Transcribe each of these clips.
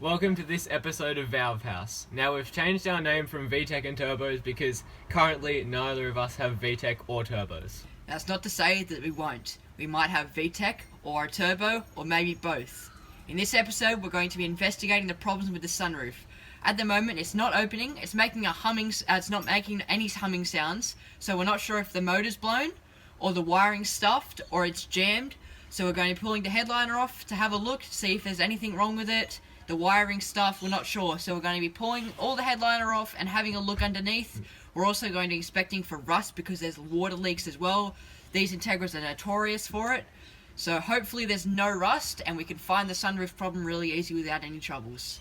Welcome to this episode of Valve House. Now we've changed our name from VTEC and Turbos because currently neither of us have VTEC or Turbos. That's not to say that we won't. We might have VTEC or a Turbo or maybe both. In this episode we're going to be investigating the problems with the sunroof. At the moment it's not opening, it's making it's not making any humming sounds, so we're not sure if the motor's blown or the wiring's stuffed or it's jammed. So we're going to be pulling the headliner off to have a look, see if there's anything wrong with it. The wiring stuff, we're not sure, so we're going to be pulling all the headliner off and having a look underneath. We're also going to be inspecting for rust because there's water leaks as well. These Integras are notorious for it. So hopefully there's no rust and we can find the sunroof problem really easy without any troubles.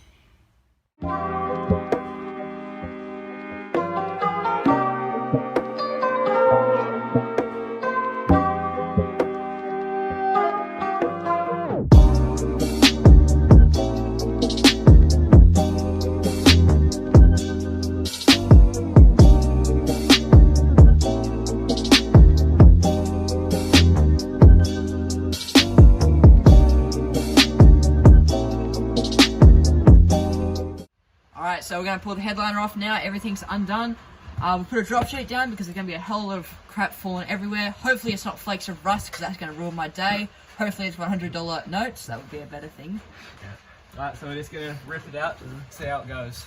Alright, so we're going to pull the headliner off now. Everything's undone. We'll put a drop sheet down because there's going to be a whole lot of crap falling everywhere. Hopefully it's not flakes of rust because that's going to ruin my day. Hopefully it's $100 notes. That would be a better thing. Yeah. Alright, so we're just going to rip it out and see how it goes.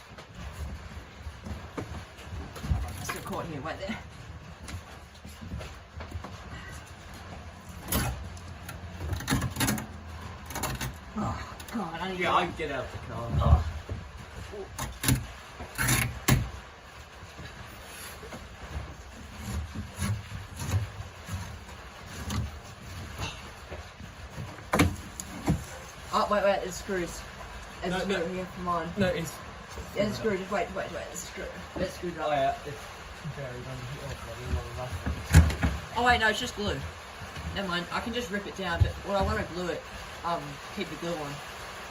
Let's get caught here. Wait there. Oh, God. I need to I can get out of the car. Oh. Oh, wait, there's screws. There's a screw here, come on. No, it's... Yeah, there's a screw, just wait, there's a screw. There's a screwdriver. Oh yeah, it's very Oh wait, no, it's just glue. Never mind, I can just rip it down, but well, I want to glue it, keep the glue on.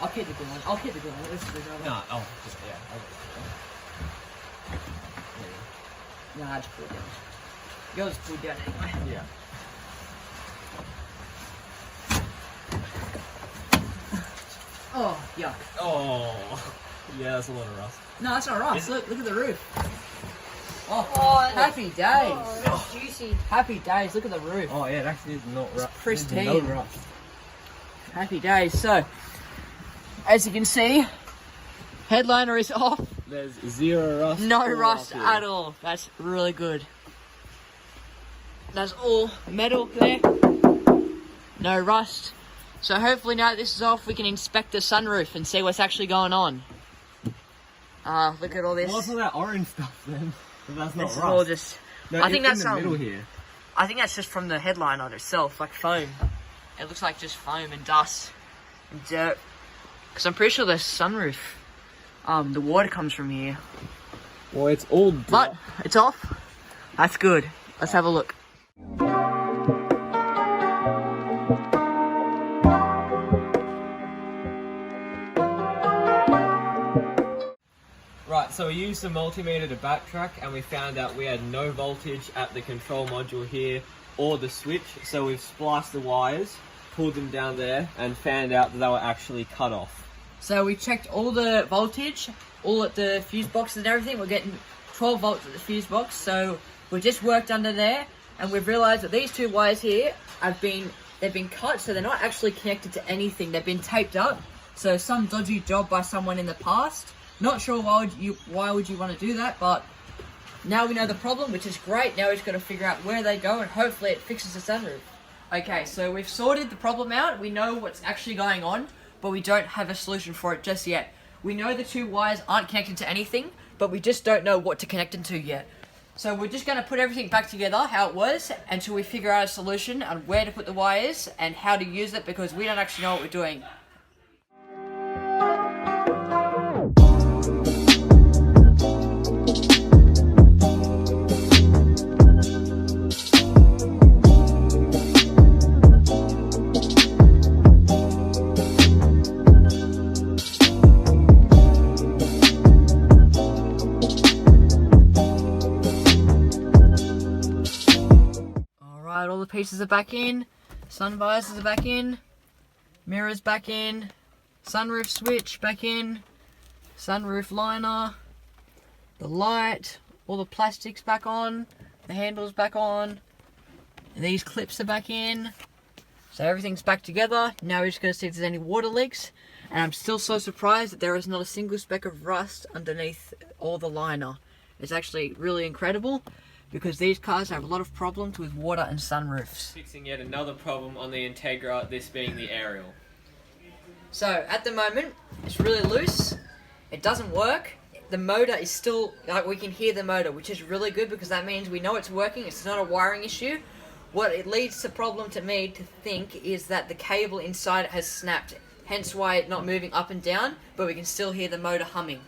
I'll keep the glue on. I'll keep the glue on. There's a screwdriver. No, oh, just, yeah. No, I just pull it down. Yours pulled down anyway. Yeah. Oh, yuck. Oh, yeah, that's a lot of rust. No, that's not rust. Look at the roof. Oh, happy days. Oh, that's juicy. Happy days. Look at the roof. Oh yeah, it actually is not rust. Pristine. No rust. Happy days. So, as you can see, headliner is off. There's zero rust. No rust at all. That's really good. That's all metal there. No rust. So hopefully now that this is off, we can inspect the sunroof and see what's actually going on. Look at all this. What's all that orange stuff then? That's not It's rust. all just. No, I think that's in the middle here. I think that's just from the headliner itself, like foam. It looks like just foam and dust and dirt. Because I'm pretty sure the sunroof, the water comes from here. Well, it's all dirt. But it's off. That's good. Let's have a look. Right, so we used the multimeter to backtrack and we found out we had no voltage at the control module here or the switch, so we've spliced the wires, pulled them down there and found out that they were actually cut off. So we checked all the voltage, all at the fuse boxes and everything. We're getting 12 volts at the fuse box, so we just worked under there and we've realised that these two wires here they've been cut, so they're not actually connected to anything. They've been taped up, so some dodgy job by someone in the past. Not sure why would you want to do that, but now we know the problem, which is great. Now we've just got to figure out where they go and hopefully it fixes the sunroof. Okay, so we've sorted the problem out. We know what's actually going on, but we don't have a solution for it just yet. We know the two wires aren't connected to anything, but we just don't know what to connect them to yet. So we're just going to put everything back together how it was until we figure out a solution on where to put the wires and how to use it, because we don't actually know what we're doing. All the pieces are back in, sun visors are back in, mirrors back in, sunroof switch back in, sunroof liner, the light, all the plastics back on, the handles back on, and these clips are back in. So everything's back together. Now we're just going to see if there's any water leaks. And I'm still so surprised that there is not a single speck of rust underneath all the liner. It's actually really incredible because these cars have a lot of problems with water and sunroofs. Fixing yet another problem on the Integra, this being the aerial. So at the moment, it's really loose. It doesn't work. The motor is still, like, we can hear the motor, which is really good because that means we know it's working. It's not a wiring issue. What it leads to problem to me to think is that the cable inside it has snapped, hence why it's not moving up and down, but we can still hear the motor humming.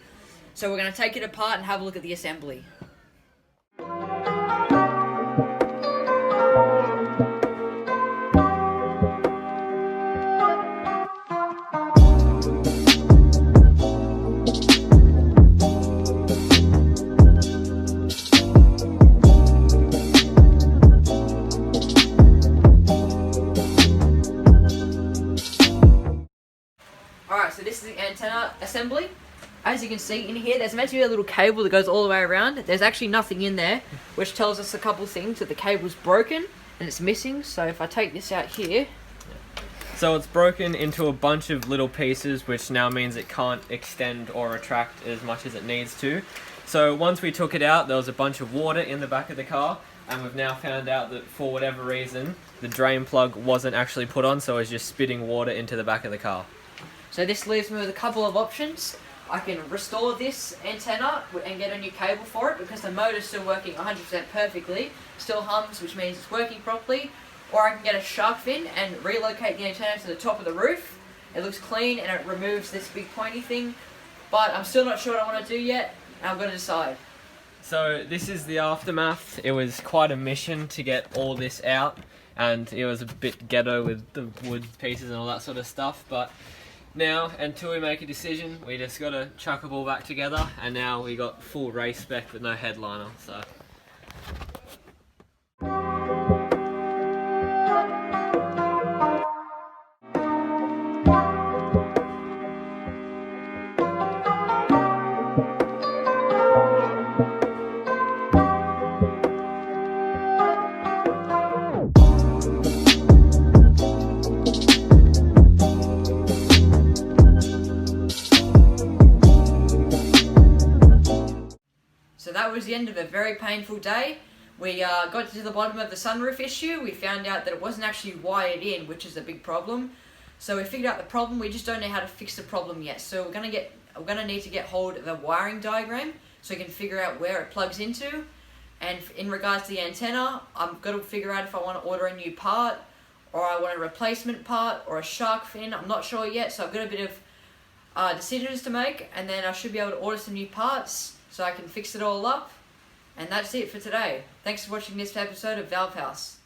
So we're going to take it apart and have a look at the assembly. Alright, so this is the antenna assembly. As you can see in here, there's meant to be a little cable that goes all the way around. There's actually nothing in there, which tells us a couple things, that the cable's broken and it's missing. So if I take this out here... So it's broken into a bunch of little pieces, which now means it can't extend or retract as much as it needs to. So once we took it out, there was a bunch of water in the back of the car, and we've now found out that for whatever reason, the drain plug wasn't actually put on, so it's just spitting water into the back of the car. So this leaves me with a couple of options. I can restore this antenna and get a new cable for it because the motor's still working 100% perfectly, still hums, which means it's working properly. Or I can get a shark fin and relocate the antenna to the top of the roof. It looks clean and it removes this big pointy thing, but I'm still not sure what I want to do yet, and I'm going to decide. So this is the aftermath. It was quite a mission to get all this out, and it was a bit ghetto with the wood pieces and all that sort of stuff, but now, until we make a decision, we just got to chuck it all back together, and now we got full race spec but no headliner, so... So that was the end of a very painful day. We got to the bottom of the sunroof issue. We found out that it wasn't actually wired in, which is a big problem. So we figured out the problem. We just don't know how to fix the problem yet. So we're gonna need to get hold of a wiring diagram so we can figure out where it plugs into. And in regards to the antenna, I'm gonna figure out if I want to order a new part, or I want a replacement part, or a shark fin. I'm not sure yet. So I've got a bit of decisions to make, and then I should be able to order some new parts so I can fix it all up. And that's it for today. Thanks for watching this episode of Valve House.